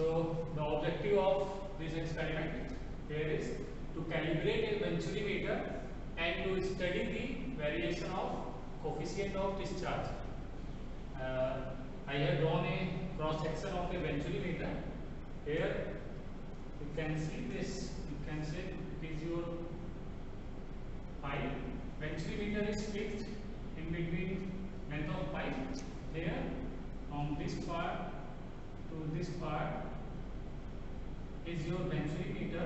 So the objective of this experiment here is to calibrate a venturimeter and to study the variation of coefficient of discharge. I have drawn a cross section of a venturimeter. Here you can see this. You can say it is your pipe. Venturimeter is fixed in between length of pipe. Here from this part to this part is your venturimeter.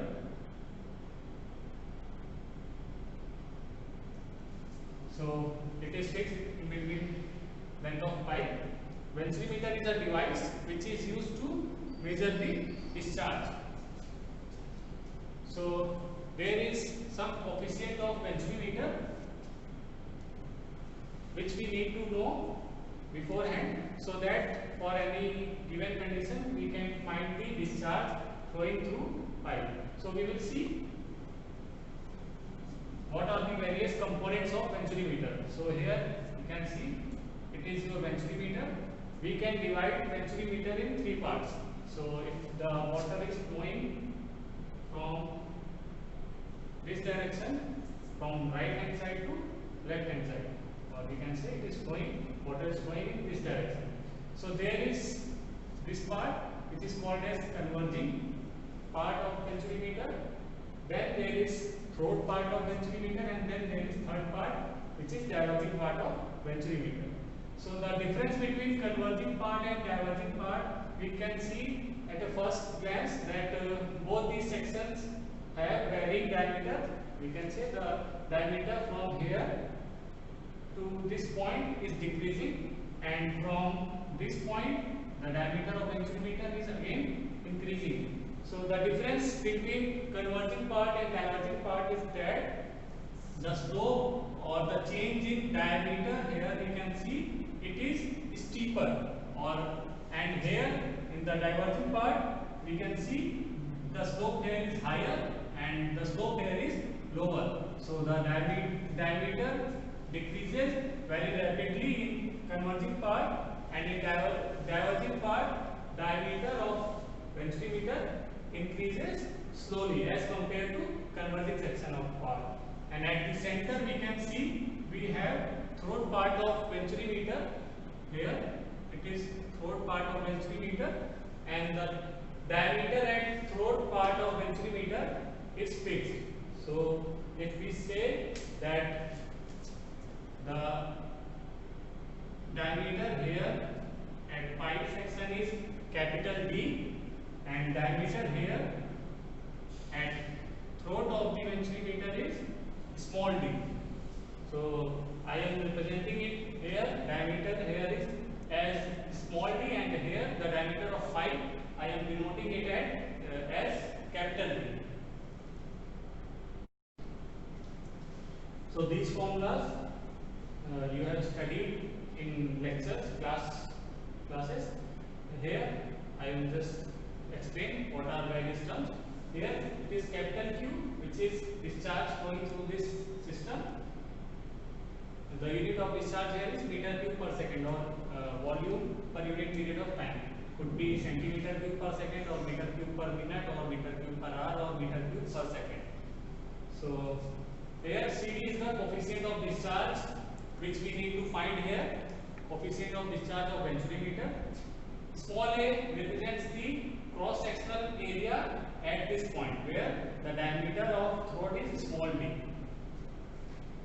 So it is fixed in between length of pipe. Venturimeter is a device which is used to measure the discharge. So there is some coefficient of venturimeter which we need to know beforehand, so that for any given condition we can find the discharge flowing through pipe. So we will see what are the various components of venturimeter. So here you can see it is your venturimeter. We can divide venturimeter in three parts. So if the water is flowing from this direction, from right hand side to left hand side, or we can say it is flowing, water is flowing in this direction. So there is this part which is called as converging part of venturimeter. Then there is throat part of venturimeter, and then there is third part which is diverging part of venturimeter. So the difference between converging part and diverging part, we can see at a first glance that both these sections have varying diameter. We can say the diameter from here to this point is decreasing, and from this point the diameter of venturimeter is again increasing. So the difference between converging part and diverging part is that the slope or the change in diameter, here you can see it is steeper, and here in the diverging part we can see the slope here is higher and the slope here is lower. So the diameter decreases very rapidly in converging part, and in diverging part diameter of venturimeter increases slowly as compared to converging section of part. And at the center we can see we have throat part of venturimeter. Here it is throat part of venturimeter, and the diameter at throat part of venturimeter is fixed. So if we say that the diameter here at pipe section is capital D, and diameter here at throat of the venturimeter is small d. So I am representing it here, diameter here is as small d, and here the diameter of pipe I am denoting it as capital D. So these formulas you have studied in lectures, classes. Here I will just explain what are various terms. Here it is capital Q, which is discharge flowing through this system. The unit of discharge here is meter cube per second, or volume per unit period of time. Could be centimeter cube per second, or meter cube per minute, or meter cube per hour, or meter cube per second. So here CD is the coefficient of discharge which we need to find here. Coefficient of discharge of venturimeter. Small a represents the cross sectional area at this point, where the diameter of throat is small d.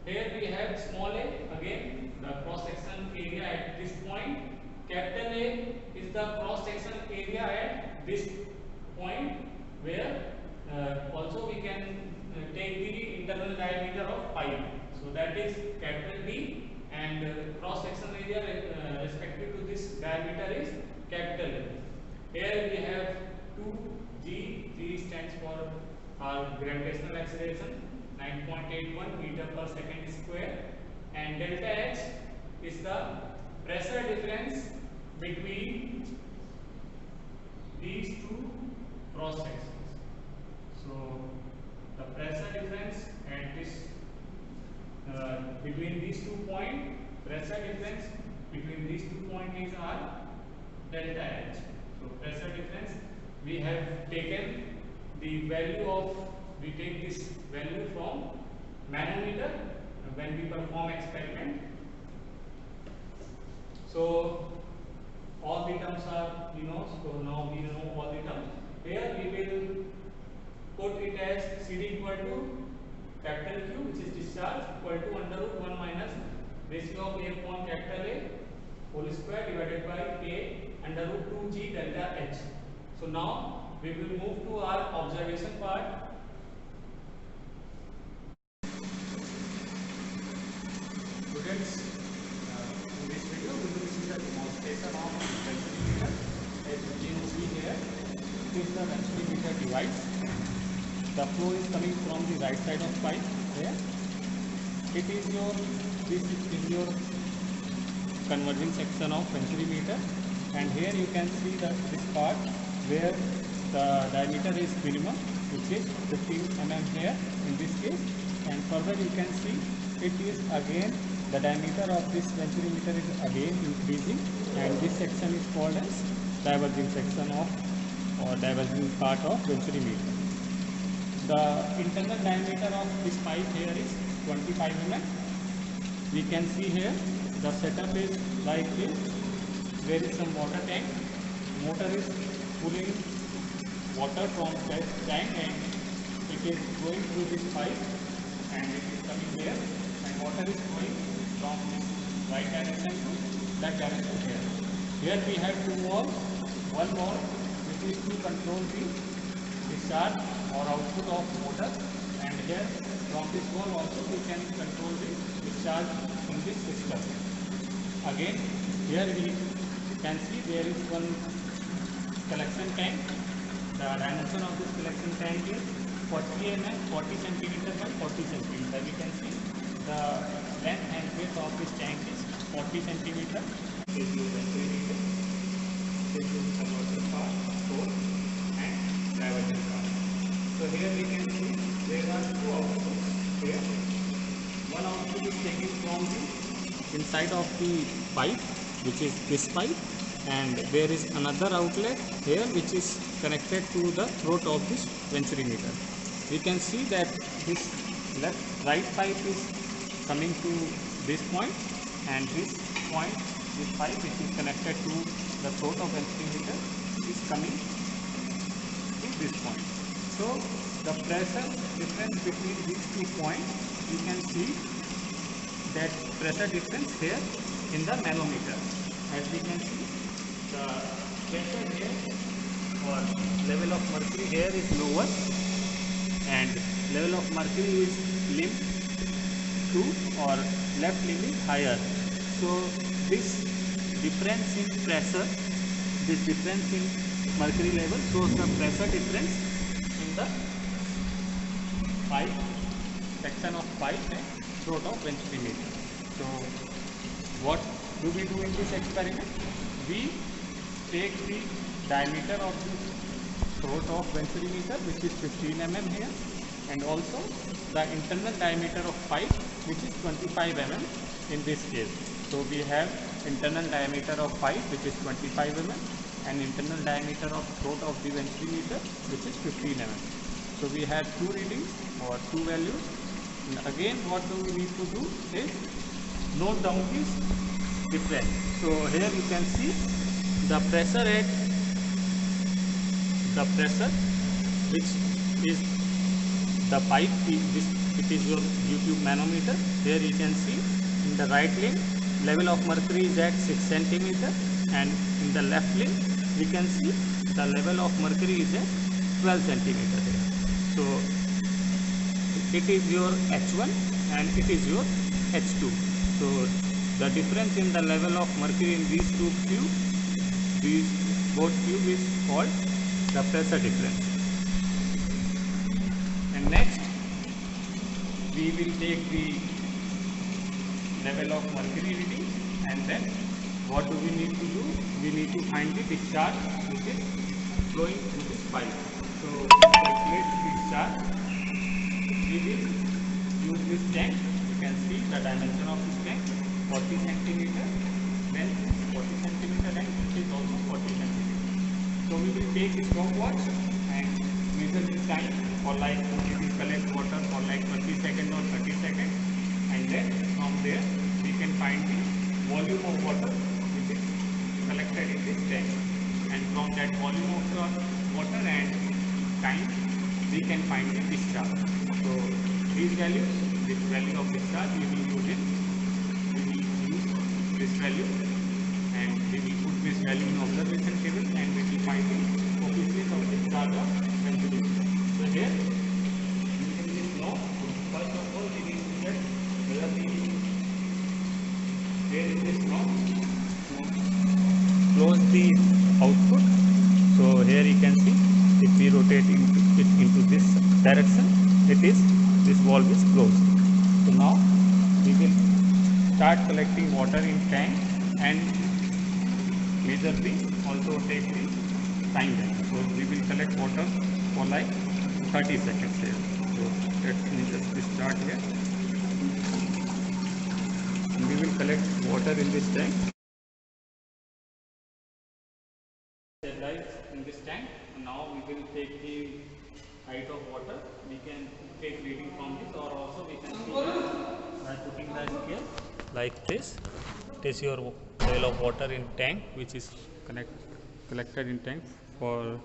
Here we have small a, again the cross section area at this point. Capital A is the cross section area at this point, where also we can take the internal diameter of pipe. So that is capital D, and cross sectional area respective to this diameter is capital A. Here we have 2G. G stands for our gravitational acceleration, 9.81 meter per second square, and delta H is the pressure difference between these two cross sections. So the pressure difference at this between these 2 points, pressure difference between these 2 points is our delta H. So pressure difference we have taken the value of, we take this value from manometer when we perform experiment. So all the terms are so now we know all the terms. Here we will put it as CD equal to capital Q, which is discharge, equal to under root 1 minus ratio of A upon capital A whole square divided by A under root 2G delta H. So now we will move to our observation part. Students, in this video we will see the demonstration of venturimeter. As you can see here, it is the venturimeter device. The flow is coming from the right side of pipe here. It is your, this is your converging section of venturimeter, and here you can see that this part where the diameter is minimum, which is 15 mm here in this case, and further you can see it is again the diameter of this venturimeter is again increasing, and this section is called as diverging section of or diverging part of venturimeter. The internal diameter of this pipe here is 25 mm. We can see here the setup is like this. There is some water tank. Motor is pulling water from that tank and it is going through this pipe and it is coming there, and water is going from this right direction to that direction here. Here we have two valves, one valve which is to control the discharge or output of motor, and here from this valve also we can control the discharge in this system. Again here we can see there is one collection tank. The dimension of this collection tank is 40 mm, 40 centimeter by 40 centimeter. We can see the length and width of this tank is 40 centimeter. This is venturimeter. This is the converter part, source and divergent part. So here we can see there are two outputs here. One output is taken from the inside of the pipe, which is this pipe, and there is another outlet here which is connected to the throat of this venturimeter. We can see that this right pipe is coming to this point, and this point, this pipe which is connected to the throat of venturimeter is coming to this point. So the pressure difference between these 2 points, you can see that pressure difference here in the manometer. As we can see, the pressure here or level of mercury here is lower and level of mercury is limb 2 or left limb is higher. So this difference in pressure, this difference in mercury level shows the pressure difference in the pipe, section of pipe and throat of venturimeter. So what do we do in this experiment? We take the diameter of the throat of venturimeter, which is 15 mm here, and also the internal diameter of pipe, which is 25 mm in this case. So we have internal diameter of pipe, which is 25 mm, and internal diameter of throat of the venturimeter, which is 15 mm. So we have two readings or two values. And again, what do we need to do is note down this difference. So here you can see the pressure at the pressure which is the pipe, it is your YouTube manometer. Here you can see in the right limb level of mercury is at 6 centimeter, and in the left limb we can see the level of mercury is at 12 centimeter here. So it is your H1 and it is your H2. So the difference in the level of mercury in these two tubes, these both tubes, is called the pressure difference. And next we will take the level of mercury reading, and then what do we need to do? We need to find the discharge which is flowing through this pipe. So to calculate the discharge, we will use this tank. You can see the dimension of this tank, 40 centimeter, then 40 centimeter, and it is also 40 centimeter. So we will take a stopwatch and measure the time for like we will collect water for like 20 seconds or 30 seconds, and then from there we can find the volume of water which is collected in this tank, and from that volume of the water and time we can find the discharge. So these values, this value of discharge we will use this value, and we will put this value in observation table, and we will find the coefficient of discharge of ventilation. So here using this law, first of all we will check whether where is this law, close the output. So here you can see if we rotate it into this direction, this valve is closed. So now we will start collecting water in tank and measure also take the time value. So we will collect water for like 30 seconds here. So let me just start here, and we will collect water in this tank. In this tank, now we will take the height of water. We can take reading from this, or also we can see by putting the scale like this. It is your level of water in tank which is collected in tank for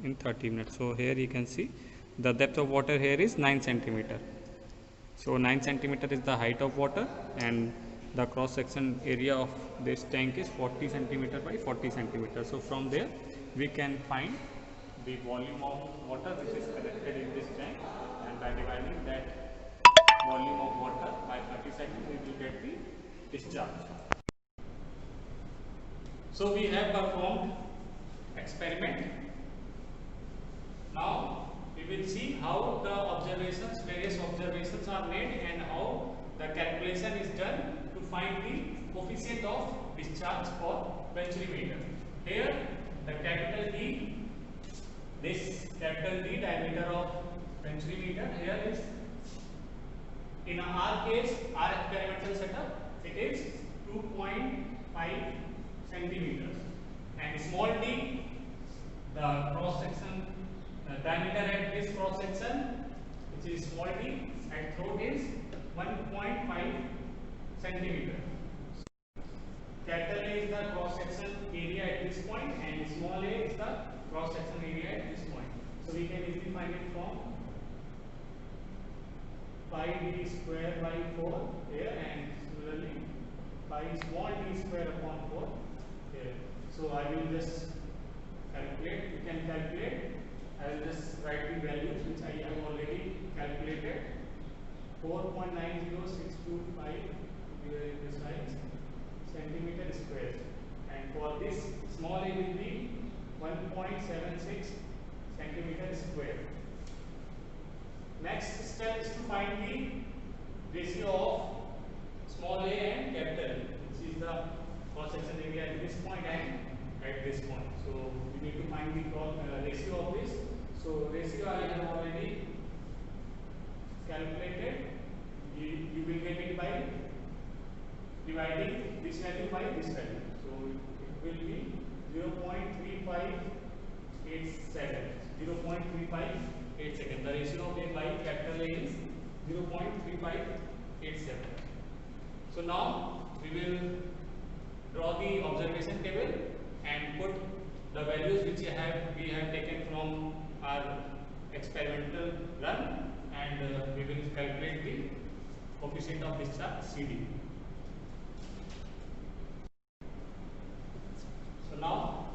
in 30 minutes. So here you can see the depth of water here is 9 centimeter. So 9 centimeter is the height of water, and the cross section area of this tank is 40 centimeter by 40 centimeter. So from there we can find the volume of water which is collected in this tank, and by dividing that volume of water by 30 seconds we will get the discharge. So we have performed experiment. Now we will see how the various observations are made, and how the calculation is done to find the coefficient of discharge for venturi meter. Here the capital D, this capital D diameter of venturi meter here is, in our case, our experimental setup, it is 2.5 centimeters, and small d, the cross section diameter at this cross section, which is small d, at throat is 1.5 centimeter. Capital A is the cross section area at this point, and small a is the cross section area at this point. So we can easily find it from pi d square by 4 here, and similarly pi small d square upon 4 here. So I will just calculate. You can calculate. I will just write the values which I have already calculated. 4.90625 precise centimeter square, and for this small a will be 1.76 centimeter square. Next step is to find the ratio of small a and capital A, which is the cross section area at this point and at this point. So we need to find the ratio of this. So ratio I have already calculated. You will get it by dividing this value by this value. So it will be 0.3587. 0.3587. The ratio of A by capital A is 0.3587. So now we will draw the observation table and put the values which we have taken from our experimental run, and we will calculate the coefficient of discharge CD. So now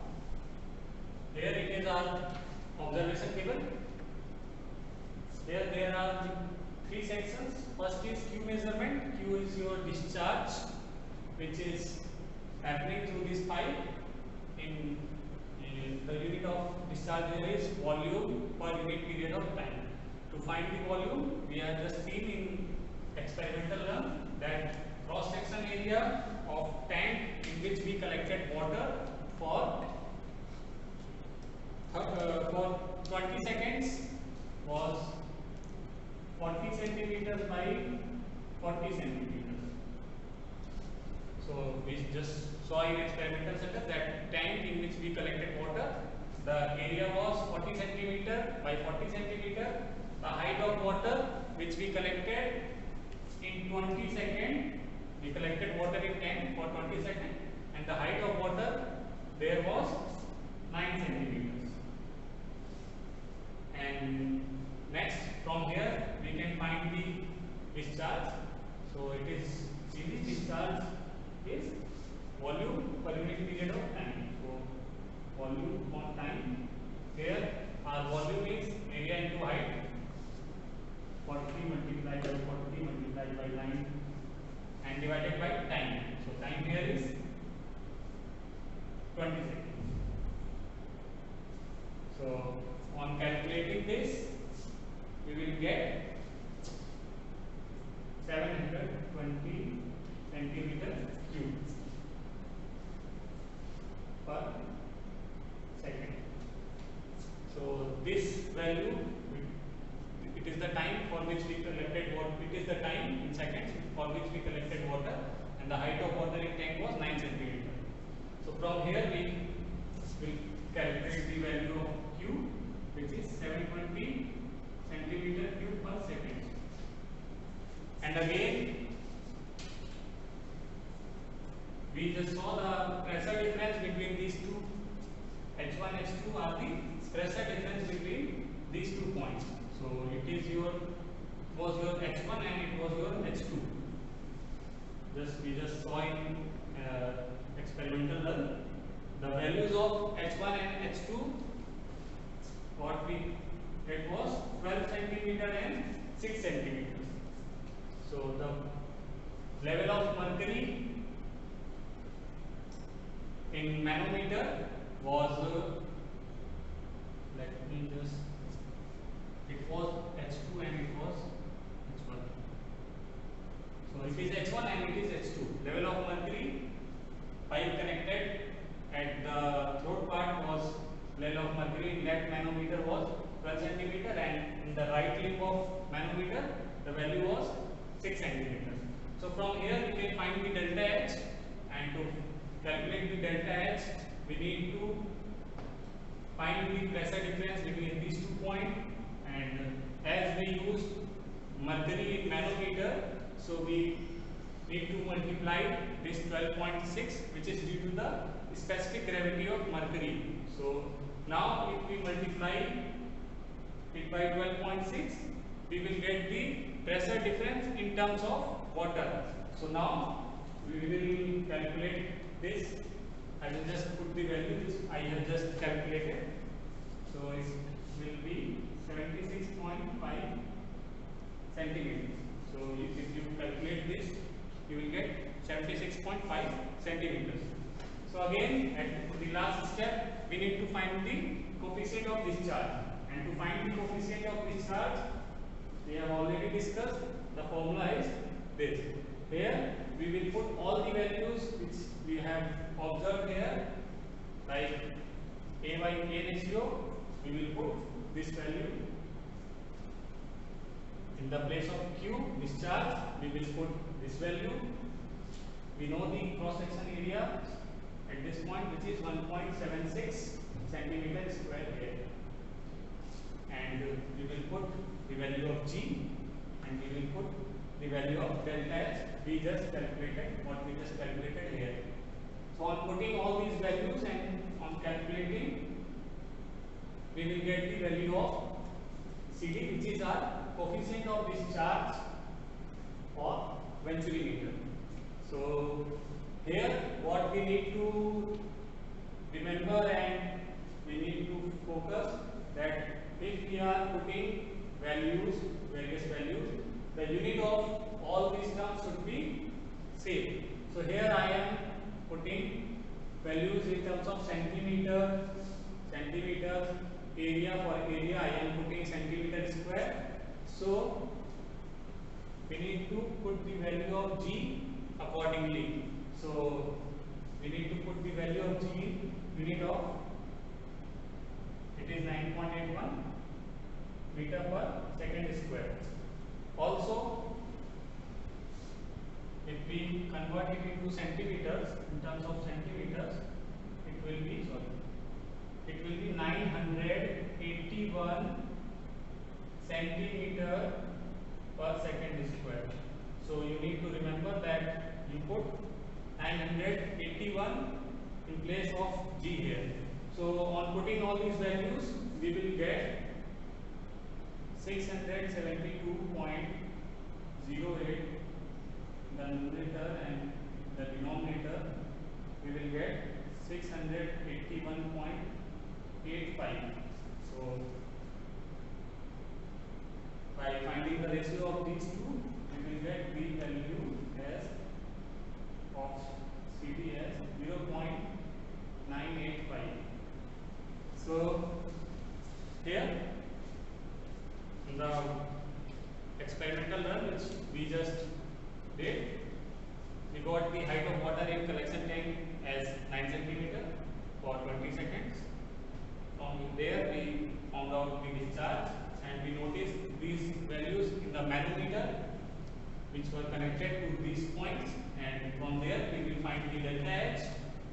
here it is our observation table. Here there are 3 sections. First is Q measurement. Q is your discharge which is happening through this pipe. In the unit of discharge here is volume per unit period of time. To find the volume, we have just seen in experimental run that cross section area of tank in which we collected water for 20 seconds was 40 centimeters by 40 centimeters. So we just saw in experimental setup that tank in which we collected water the area was 40 centimeter by 40 centimeter. The height of water which we collected in 20 seconds, we collected water in tank for 20 seconds, and the height of water there was 9 centimeters. And next, from here we can find the discharge. So it is, see, the discharge is volume per unit period of time. So volume on time. Here our volume is area into height. 40 multiplied by 40 multiplied by 9 and divided by time. So time here is 20 seconds. So on calculating this, we will get 720 centimeter cube per second. So this value, it is the time for which we collected water. It is the time in seconds for which we collected water, and the height of water in tank was 9 centimeter. So from here we will calculate the value of Q, which is 720 centimeter cube per second. And again, we just saw the pressure difference between these two. H1, H2 are the pressure difference between these 2 points. So it is was your H1 and it was your H2. We just saw in experimental run the values of H1 and H2. What we get was 12 centimeter and 6 centimeters. So the level of mercury in manometer was let me just, it was H2 and it was H1. So it is H1 and it is H2. Level of mercury, pipe connected at the throat part was level of mercury in that manometer was 12 centimeter, and in the right lip of manometer the value was 6 centimeters. So from here we can find the delta H, and to calculate the delta H we need to find the pressure difference between these 2 points, and as we use mercury in manometer, so we need to multiply this 12.6, which is due to the specific gravity of mercury. So now if we multiply it by 12.6, we will get the pressure difference in terms of water. So now we will calculate this. I will just put the value which I have just calculated. So it will be 76.5 centimeters. So if you calculate this, you will get 76.5 centimeters. So again, at the last step, we need to find the coefficient of discharge. And to find the coefficient of discharge, we have already discussed. The formula is this. Here we will put all the values which we have observed here, like A by A ratio. We will put this value in the place of Q, discharge. We will put this value. We know the cross section area at this point, which is 1.76 centimeter square here, and we will put the value of G, and we will put the value of delta H. We just calculated what we just calculated here. So on putting all these values and on calculating, we will get the value of CD, which is our coefficient of discharge or Venturi meter. So here what we need to remember and we need to focus that if we are putting values, various values, the unit of all these terms should be same. So here I am putting values in terms of centimeter, area. For area I am putting centimeter square. So we need to put the value of G accordingly. So we need to put the value of G, unit of, it is 9.81 meter per second square. Also, if we convert it into centimeters, in terms of centimeters, it will be 9 centimeter per second square. So you need to remember that you put 981 in place of G here. So on putting all these values, we will get 672.08 the numerator, and the denominator we will get 681.85. So by finding the ratio of these two, we will get the value as of CD as 0.985. So here in the experimental run which we just did, we got the height of water in collection tank as 9 centimeter for 20 seconds. From there we found out the discharge, and we noticed these values in the manometer which were connected to these points, and from there we will find the delta H,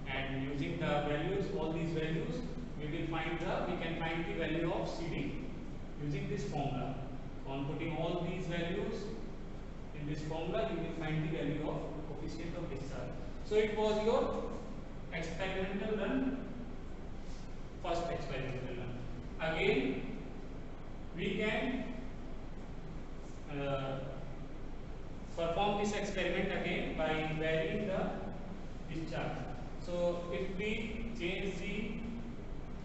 and using the values, all these values, we can find the value of CD using this formula. On putting all these values in this formula, you will find the value of coefficient of discharge. So it was your experimental run, first experimental run. Again, we can perform this experiment again by varying the discharge. So if we change the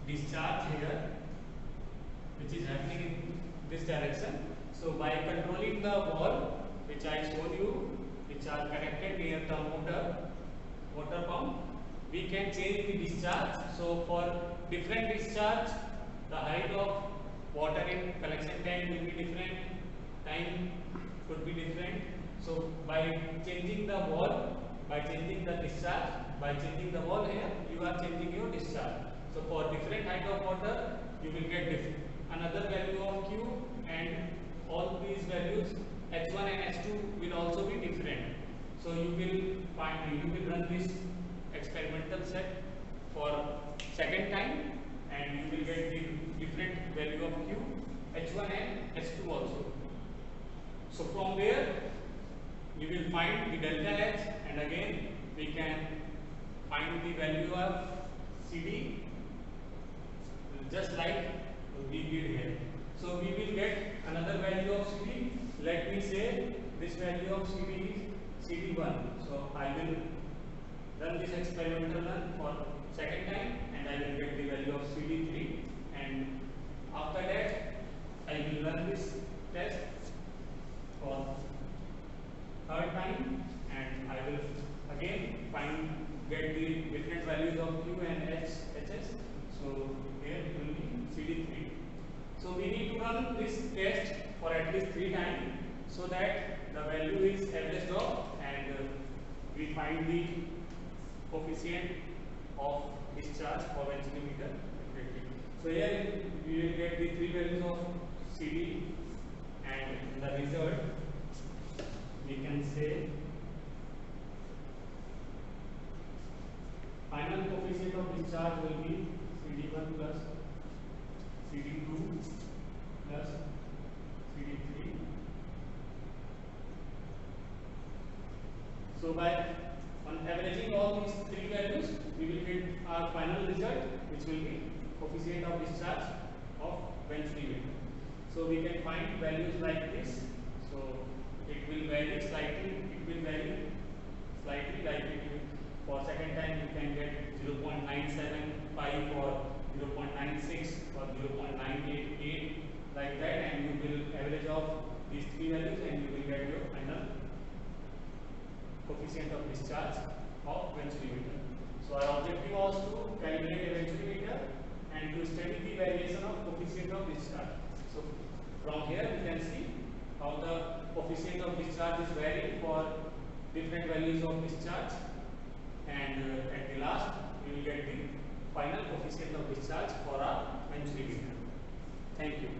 discharge here, which is happening in this direction, so by controlling the wall which I showed you, which are connected near the water pump, we can change the discharge. So for different discharge, the height of water in collection tank will be different, time could be different. So by changing the wall, by changing the discharge, by changing the wall here, you are changing your discharge. So for different height of water, you will get another value of Q, and all these values H1 and H2 will also be different. So you will run this experimental set for second time, and you will get the different value of Q, H1 and H2 also. So from there you will find the delta H, and again we can find the value of CD just like we did here. So we will get another value of CD. Let me say this value of CD is CD1. So I will run this experimental run for second time, and I will get the value of CD3, and after that I will run this test for third time, and I will again get the different values of Q and HS. So here it will be CD3. So we need to run this test for at least 3 times so that the value is averaged off, and we find the coefficient of discharge for venturimeter. So here we will get the 3 values of CD, and in the result we can say final coefficient of discharge will be CD1 plus CD2 plus CD3. So by averaging all these 3 values, we will get our final result, which will be coefficient of discharge of venturimeter. So we can find values like this. So it will vary slightly. Like for second time you can get 0.975 or 0.96 or 0.988 like that, and you will average off these 3 values, and you will get your final coefficient of discharge of venturimeter. So our objective was to calibrate a venturimeter and to study the variation of coefficient of discharge. So from here we can see how the coefficient of discharge is varying for different values of discharge, and at the last we will get the final coefficient of discharge for our venturimeter. Thank you.